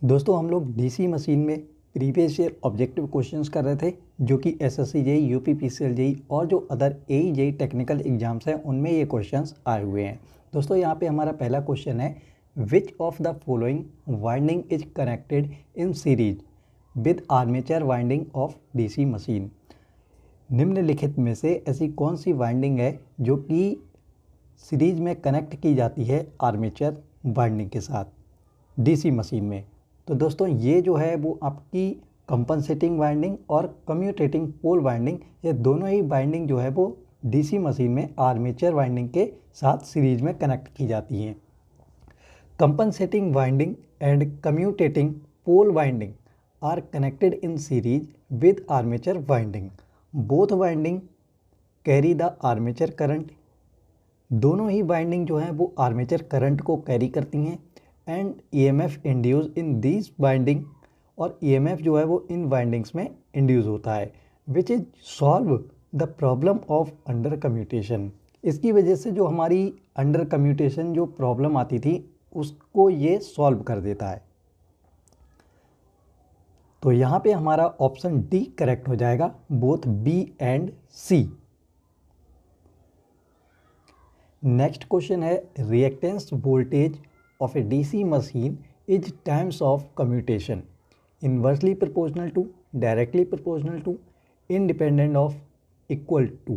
दोस्तों हम लोग डीसी मशीन में प्रीवियस ईयर ऑब्जेक्टिव क्वेश्चंस कर रहे थे जो कि SSC JE, UP PCL JE और जो other AE JE technical exams हैं उनमें ये क्वेश्चंस आए हुए हैं। दोस्तों यहाँ पे हमारा पहला क्वेश्चन है, which of the following winding is connected in series with armature winding of DC machine. निम्नलिखित में से ऐसी कौन सी वाइंडिंग है जो कि सीरीज में कनेक्ट की जाती है आर्मेचर वाइंडिंग के साथ डीसी मशीन में। तो दोस्तों ये जो है वो आपकी कंपनसेटिंग वाइंडिंग और कम्यूटेटिंग पोल वाइंडिंग, ये दोनों ही वाइंडिंग जो है वो डीसी मशीन में आर्मेचर वाइंडिंग के साथ सीरीज में कनेक्ट की जाती हैं। Compensating winding and commutating pole winding are connected in series with armature winding. Both winding carry the armature current. दोनों ही वाइंडिंग जो है वो आर्मेचर करंट को कैरी करती हैं। And EMF induce in these winding, और ईएमएफ जो है वो इन वाइंडिंग्स में इंड्यूस होता है, which is solve the problem of under commutation. इसकी वजह से जो हमारी अंडर कम्यूटेशन जो प्रॉब्लम आती थी उसको ये सॉल्व कर देता है। तो यहाँ पे हमारा ऑप्शन डी करेक्ट हो जाएगा, both B and C. Next question है, reactance voltage of a DC machine is times of commutation, inversely proportional to, directly proportional to, independent of, equal to।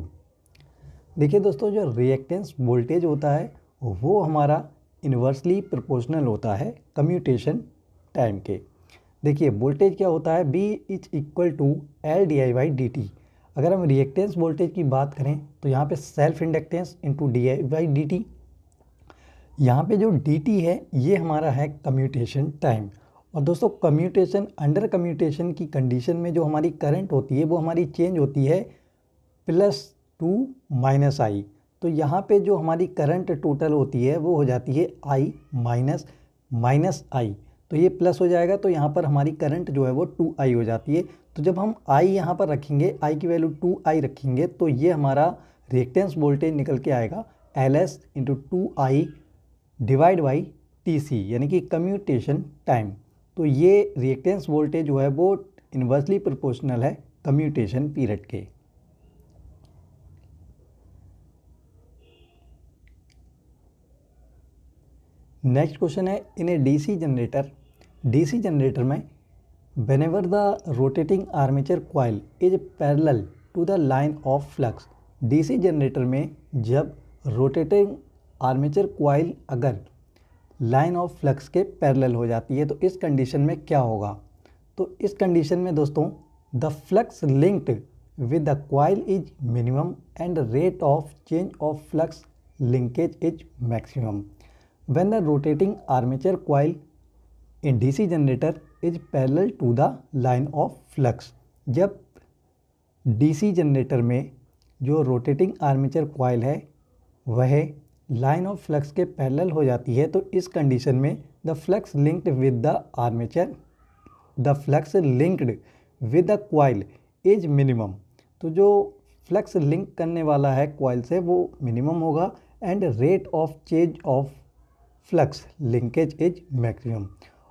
देखिए दोस्तों, जो रिएक्टेंस वोल्टेज होता है वो हमारा इन्वर्सली प्रोपोर्शनल होता है कम्यूटेशन टाइम के। देखिए वोल्टेज क्या होता है, B is equal to LdI/dt। अगर हम रिएक्टेंस वोल्टेज की बात करें तो यहाँ पे सेल्फ इंडक्टेंस इंटू DI/dt। यहाँ पे जो dt है ये हमारा है कम्यूटेशन टाइम। और दोस्तों कम्यूटेशन, अंडर कम्यूटेशन की कंडीशन में जो हमारी करंट होती है वो हमारी चेंज होती है +2 -I। तो यहाँ पे जो हमारी करंट टोटल होती है वो हो जाती है I माइनस I। तो ये प्लस हो जाएगा, तो यहाँ पर हमारी करंट जो है वो 2I हो जाती है। तो जब हम I यहाँ पर रखेंगे, I की वैल्यू 2I रखेंगे, तो ये हमारा रिएक्टेंस वोल्टेज निकल के आएगा LS × 2I divide by TC, यानी कि कम्यूटेशन टाइम। तो ये रिएक्टेंस वोल्टेज जो है वो इन्वर्सली प्रोपोर्शनल है कम्यूटेशन पीरियड के। नेक्स्ट क्वेश्चन है, इन ए डीसी जनरेटर में whenever the rotating armature coil is parallel to the line of flux. DC generator में जब रोटेटिंग आर्मेचर कॉइल अगर लाइन ऑफ फ्लक्स के पैरेलल हो जाती है तो इस कंडीशन में क्या होगा। तो इस कंडीशन में दोस्तों the flux linked with the coil is minimum and rate of change of flux linkage is maximum when the rotating armature coil in DC generator is parallel to the line of flux. जब DC generator में जो rotating armature coil है वह line of flux के parallel हो जाती है तो इस कंडीशन में the flux linked with the coil is minimum. तो जो फ्लक्स लिंक करने वाला है कॉइल से वो मिनिमम होगा and rate of change of flux linkage is maximum,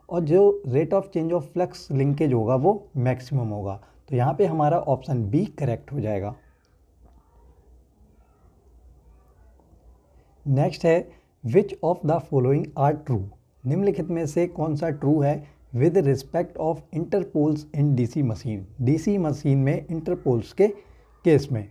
और जो rate of change of flux linkage होगा वो मैक्सिमम होगा। तो यहाँ पे हमारा ऑप्शन बी करेक्ट हो जाएगा। नेक्स्ट है, which of the following are true. निम्नलिखित में से कौन सा ट्रू है with respect of interpoles in DC machine. DC machine में इंटरपोल्स के केस में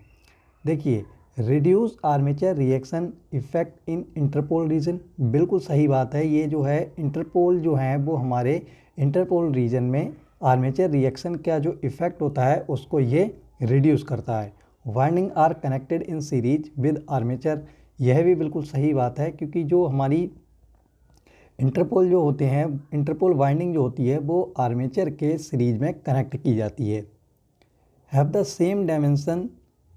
देखिए, reduce armature reaction effect in interpole region. बिल्कुल सही बात है, ये जो है इंटरपोल जो है वो हमारे इंटरपोल रीजन में आर्मेचर रिएक्शन का जो इफेक्ट होता है उसको ये रिड्यूस करता है। Winding are connected in series with armature, यह भी बिल्कुल सही बात है, क्योंकि जो हमारी इंटरपोल जो होते हैं, इंटरपोल वाइंडिंग जो होती है वो आर्मेचर के सीरीज में कनेक्ट की जाती है। Have the same dimension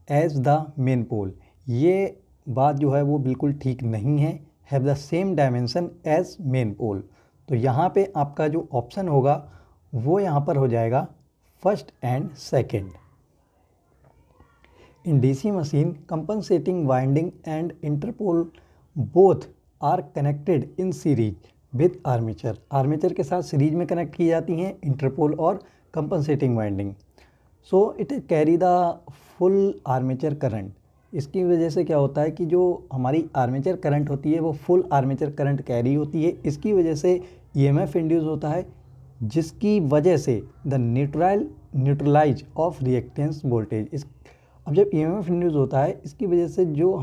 as the main pole, ये बात जो है वो बिल्कुल ठीक नहीं है। Have the same dimension as main pole, तो यहाँ पे आपका जो ऑप्शन होगा वो यहाँ पर हो जाएगा first and second. In DC machine, compensating winding and interpole both are connected in series with armature, armature के साथ सीरीज में कनेक्ट की जाती हैं इंटरपोल और compensating winding. So it carry the full armature current. इसकी वजह से क्या होता है कि जो हमारी आर्मेचर करंट होती है वो फुल आर्मेचर करंट कैरी होती है। इसकी वजह से ईएमएफ इंड्यूस होता है, जिसकी वजह से the neutralize of reactance voltage. इस अब जब ईएमएफ इंड्यूस होता है, इसकी वजह से जो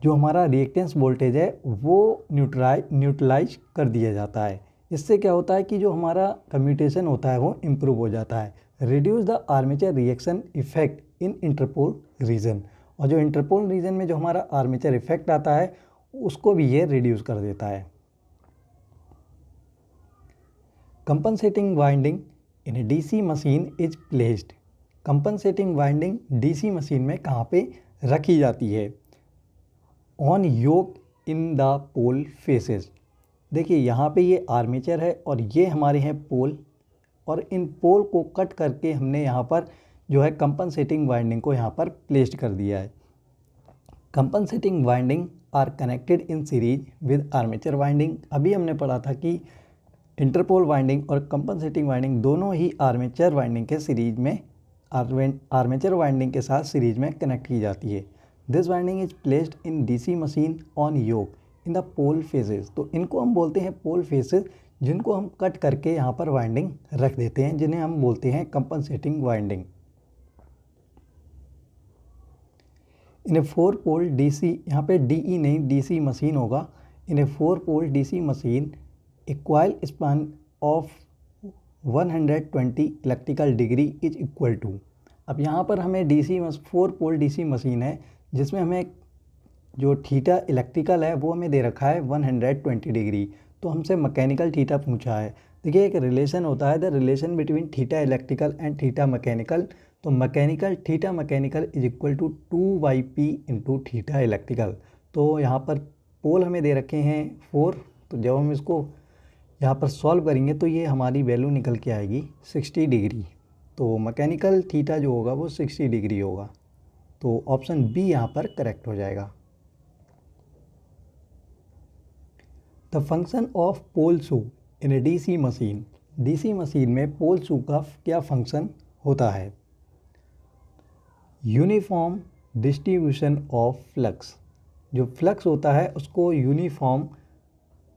हमारा रिएक्टेंस वोल्टेज है वो न्यूट्रलाइज कर दिया जाता है। इससे क्या होता है कि जो हमारा कम्यूटेशन होता है वो इम्प्रूव हो जाता है। Reduce the armature reaction effect in interpole region, और जो इंटरपोल रीजन में जो हमारा आर्मेचर इफेक्ट आता है उसको भी ये रिड्यूस कर देता है। Compensating winding in a DC machine is placed. Compensating winding DC machine में कहाँ पे रखी जाती है? On yoke in the pole faces. देखिए यहाँ पे ये आर्मेचर है और ये हमारे हैं पोल, और इन पोल को कट करके हमने यहाँ पर जो है कंपनसेटिंग वाइंडिंग को यहाँ पर प्लेस्ड कर दिया है। Compensating winding are connected in series with armature winding. अभी हमने पढ़ा था कि इंटरपोल वाइंडिंग और कंपनसेटिंग वाइंडिंग दोनों ही आर्मेचर वाइंडिंग के सीरीज में आर्मेचर वाइंडिंग के साथ सीरीज में कनेक्ट की जाती है। This winding is placed in DC machine on yoke in the pole faces. तो इनको हम बोलते हैं पोल फेसेस, जिनको हम कट करके यहाँ पर वाइंडिंग रख देते हैं, जिन्हें हम बोलते हैं compensating winding. In a 4 pole DC, यहाँ पे डीई नहीं डीसी मशीन होगा। In a 4 pole DC machine a coil span of 120 electrical degree is equal to. अब यहाँ पर हमें 4 पोल डीसी मशीन है जिसमें हमें जो थीटा इलेक्ट्रिकल है वो हमें दे रखा है 120 डिग्री, तो हमसे मैकेनिकल थीटा पूछा है। देखिए एक रिलेशन होता है, the relation between theta electrical and theta mechanical. तो mechanical theta mechanical is equal to 2yp into theta electrical. तो यहाँ पर पोल हमें दे रखे हैं 4, तो जब हम इसको यहाँ पर सॉल्व करेंगे तो ये हमारी वैल्यू निकल के आएगी 60 डिग्री। तो मैकेनिकल थीटा जो होगा वो 60 डिग्री होगा। तो ऑप्शन बी यहाँ पर करेक्ट हो जाएगा। The function of pole shoe in a DC machine. DC machine में पोल शू का क्या फंक्शन होता है? Uniform distribution of flux. जो फ्लक्स होता है उसको यूनिफॉर्म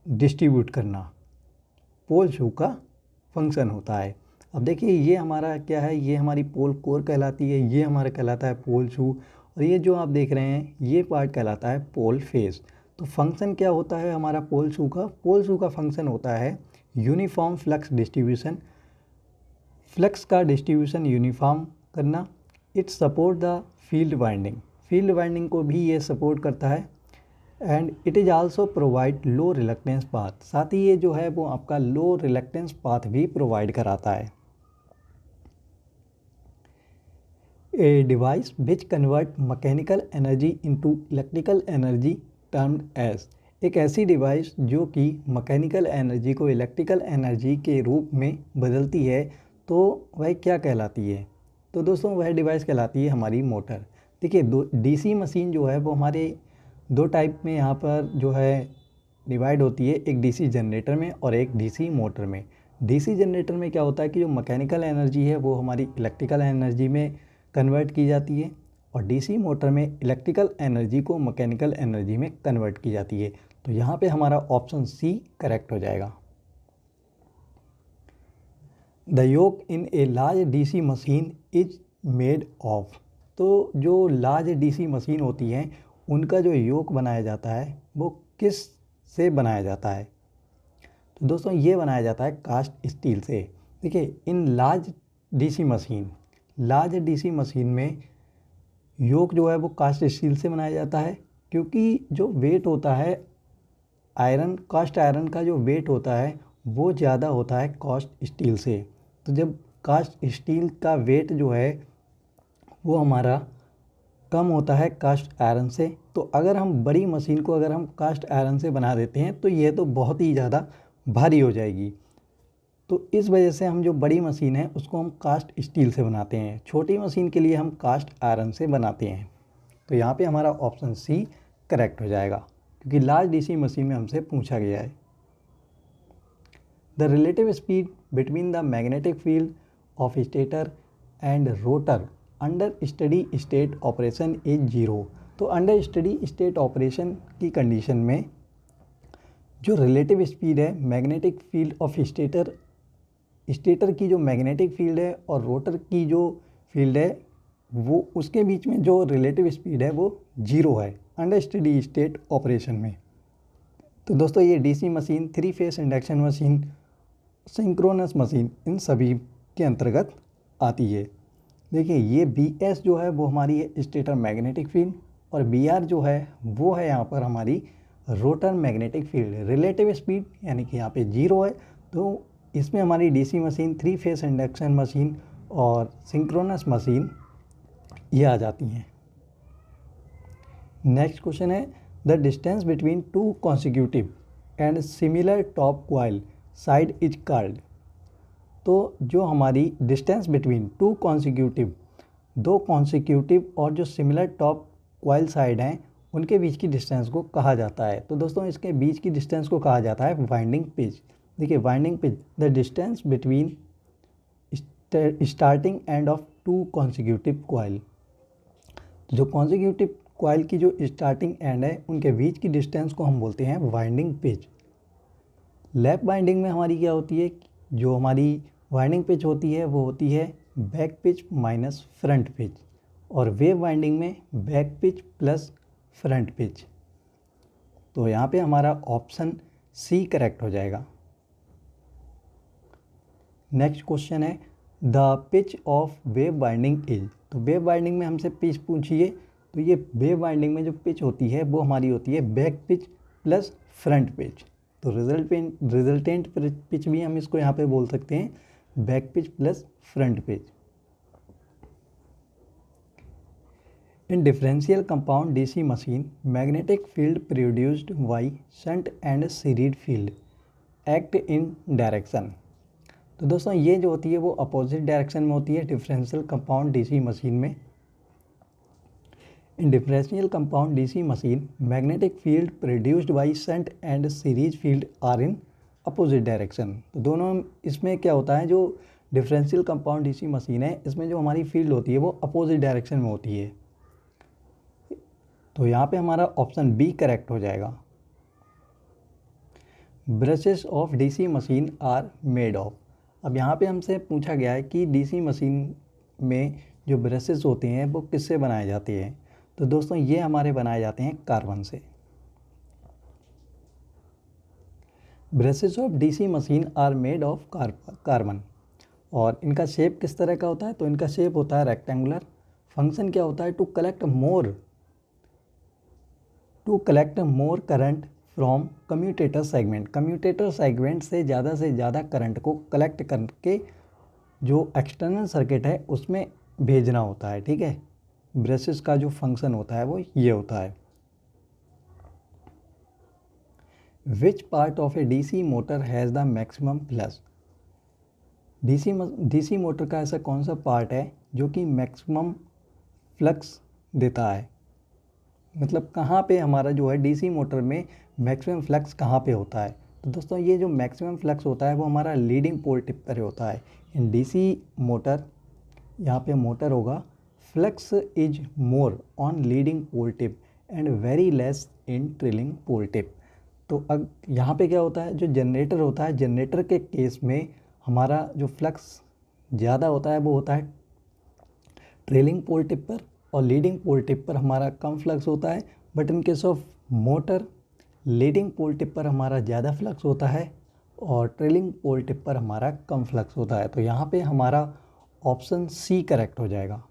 डिस्ट्रीब्यूट करना पोल शू का फंक्शन होता है। अब देखिए ये हमारा क्या है, ये हमारी पोल कोर कहलाती है, ये हमारा कहलाता है पोल शू, और ये जो आप देख रहे हैं ये पार्ट कहलाता है पोल फेस। तो फंक्शन क्या होता है हमारा पोल शू का? पोल शू का फंक्शन होता है यूनिफॉर्म फ्लक्स डिस्ट्रीब्यूशन, फ्लक्स का डिस्ट्रीब्यूशन यूनिफॉर्म करना। It support the field winding, field winding को भी ये सपोर्ट करता है। And it is also provide low reluctance path, साथ ही ये जो है वो आपका लो रिलक्टेंस पाथ भी प्रोवाइड कराता है। A device which convert mechanical energy into electrical energy termed as. एक ऐसी डिवाइस जो कि मैकेनिकल एनर्जी को इलेक्ट्रिकल एनर्जी के रूप में बदलती है, तो वह क्या कहलाती है? तो दोस्तों वह डिवाइस कहलाती है हमारी मोटर। देखिए डीसी मशीन जो है वो हमारे 2 टाइप में यहाँ पर जो है डिवाइड होती है, एक डीसी जनरेटर में और एक डीसी मोटर में। डीसी जनरेटर में क्या होता है कि जो मैकेनिकल एनर्जी है वो हमारी इलेक्ट्रिकल एनर्जी में कन्वर्ट की जाती है, और डीसी मोटर में इलेक्ट्रिकल एनर्जी को मैकेनिकल एनर्जी में कन्वर्ट की जाती है। तो यहाँ पे हमारा ऑप्शन सी करेक्ट हो जाएगा। The yoke in a large DC machine is made of. तो जो लार्ज डीसी मशीन होती हैं उनका जो योक बनाया जाता है वो किस से बनाया जाता है? तो दोस्तों ये बनाया जाता है कास्ट स्टील से। देखिए इन लार्ज डीसी मशीन में योक जो है वो कास्ट स्टील से बनाया जाता है, क्योंकि जो वेट होता है कास्ट आयरन का जो वेट होता है वो ज़्यादा होता है कास्ट स्टील से। तो जब कास्ट स्टील का वेट जो है वो हमारा कम होता है कास्ट आयरन से, तो अगर हम बड़ी मशीन को अगर हम कास्ट आयरन से बना देते हैं तो ये तो बहुत ही ज़्यादा भारी हो जाएगी। तो इस वजह से हम जो बड़ी मशीन है उसको हम कास्ट स्टील से बनाते हैं, छोटी मशीन के लिए हम कास्ट आयरन से बनाते हैं। तो यहाँ पे हमारा ऑप्शन सी करेक्ट हो जाएगा, क्योंकि लार्ज डीसी मशीन में हमसे पूछा गया है। The relative speed between the magnetic field of stator and rotor under steady state operation is 0। तो अंडर स्टडी स्टेट ऑपरेशन की कंडीशन में जो रिलेटिव स्पीड है मैग्नेटिक फील्ड ऑफ स्टेटर की जो मैग्नेटिक फील्ड है और रोटर की जो फील्ड है वो उसके बीच में जो रिलेटिव स्पीड है वो 0 है अंडर स्टडी स्टेट ऑपरेशन में। तो दोस्तों ये DC machine, 3 phase induction machine, synchronous machine, इन सभी के अंतर्गत आती है। देखिए ये BS जो है वो हमारी है स्टेटर मैग्नेटिक फील्ड और BR जो है वो है यहाँ पर हमारी rotor magnetic field. Relative speed यानी कि यहाँ पे 0 है, तो इसमें हमारी DC machine, 3 phase induction machine और सिंक्रोनस मशीन ये आ जाती हैं। नेक्स्ट क्वेश्चन है the distance between 2 consecutive and similar top coil side is called. तो जो हमारी डिस्टेंस बिटवीन 2 कॉन्सिक्यूटिव, 2 कॉन्सिक्यूटिव और जो सिमिलर टॉप कॉइल साइड हैं उनके बीच की डिस्टेंस को कहा जाता है। तो दोस्तों इसके बीच की डिस्टेंस को कहा जाता है वाइंडिंग पिच। देखिए winding pitch, the distance between starting end of 2 consecutive coil. जो कॉन्सिक्यूटिव कॉइल की जो स्टार्टिंग एंड है उनके बीच की डिस्टेंस को हम बोलते हैं वाइंडिंग पिच। लैप वाइंडिंग में हमारी क्या होती है, जो हमारी वाइंडिंग पिच होती है वो होती है back pitch minus front pitch, और वेव वाइंडिंग में back pitch plus front pitch. तो यहाँ पे हमारा ऑप्शन C करेक्ट हो जाएगा। नेक्स्ट क्वेश्चन है the pitch of wave winding is. तो वेव वाइंडिंग में हमसे पिच पूछिए, तो ये वेव वाइंडिंग में जो पिच होती है वो हमारी होती है back pitch plus front pitch. तो रिजल्टेंट पिच भी हम इसको यहाँ पे बोल सकते हैं back pitch plus front pitch. In differential compound DC machine magnetic field produced by shunt and series field act in direction. तो दोस्तों ये जो होती है वो अपोजिट डायरेक्शन में होती है डिफरेंशियल कंपाउंड डीसी मशीन में। In differential compound DC machine magnetic field produced by shunt and series field are in opposite direction. तो दोनों इसमें क्या होता है, जो डिफरेंशियल कंपाउंड डीसी मशीन है इसमें जो हमारी फील्ड होती है वो अपोजिट डायरेक्शन में होती है। तो यहाँ पे हमारा ऑप्शन B करेक्ट हो जाएगा। Brushes of DC machine are made of. अब यहाँ पे हमसे पूछा गया है कि डीसी मशीन में जो ब्रशेस होते हैं वो किससे बनाए जाते हैं। तो दोस्तों ये हमारे बनाए जाते हैं कार्बन से। Brushes of DC machine are made of carbon. और इनका शेप किस तरह का होता है, तो इनका शेप होता है रेक्टेंगुलर। फंक्शन क्या होता है, to collect more current from commutator segment. Commutator segment से ज़्यादा करंट को कलेक्ट करके जो एक्सटर्नल सर्किट है उसमें भेजना होता है। ठीक है, ब्रशेस का जो फंक्शन होता है वो ये होता है। Which part of A DC motor has the maximum flux. DC motor का ऐसा कौन सा पार्ट है जो कि मैक्सिमम फ्लक्स देता है, मतलब कहाँ पे हमारा जो है डीसी मोटर में मैक्सिमम फ्लक्स कहाँ पे होता है। तो दोस्तों ये जो मैक्सिमम फ्लक्स होता है वो हमारा लीडिंग पोल टिप पर होता है। इन डीसी मोटर, यहाँ पे मोटर होगा, flux is more on leading pole tip and very less in trailing pole tip. तो अब यहाँ पे क्या होता है, जो जनरेटर होता है, जनरेटर के केस में हमारा जो फ्लक्स ज़्यादा होता है वो होता है ट्रेलिंग पोल टिप पर, और लीडिंग पोल टिप पर हमारा कम फ्लक्स होता है। But in case of motor leading pole tip पर हमारा ज़्यादा फ्लक्स होता है और ट्रेलिंग पोल टिप पर हमारा कम फ्लक्स होता है। तो यहाँ पे हमारा ऑप्शन C करेक्ट हो जाएगा।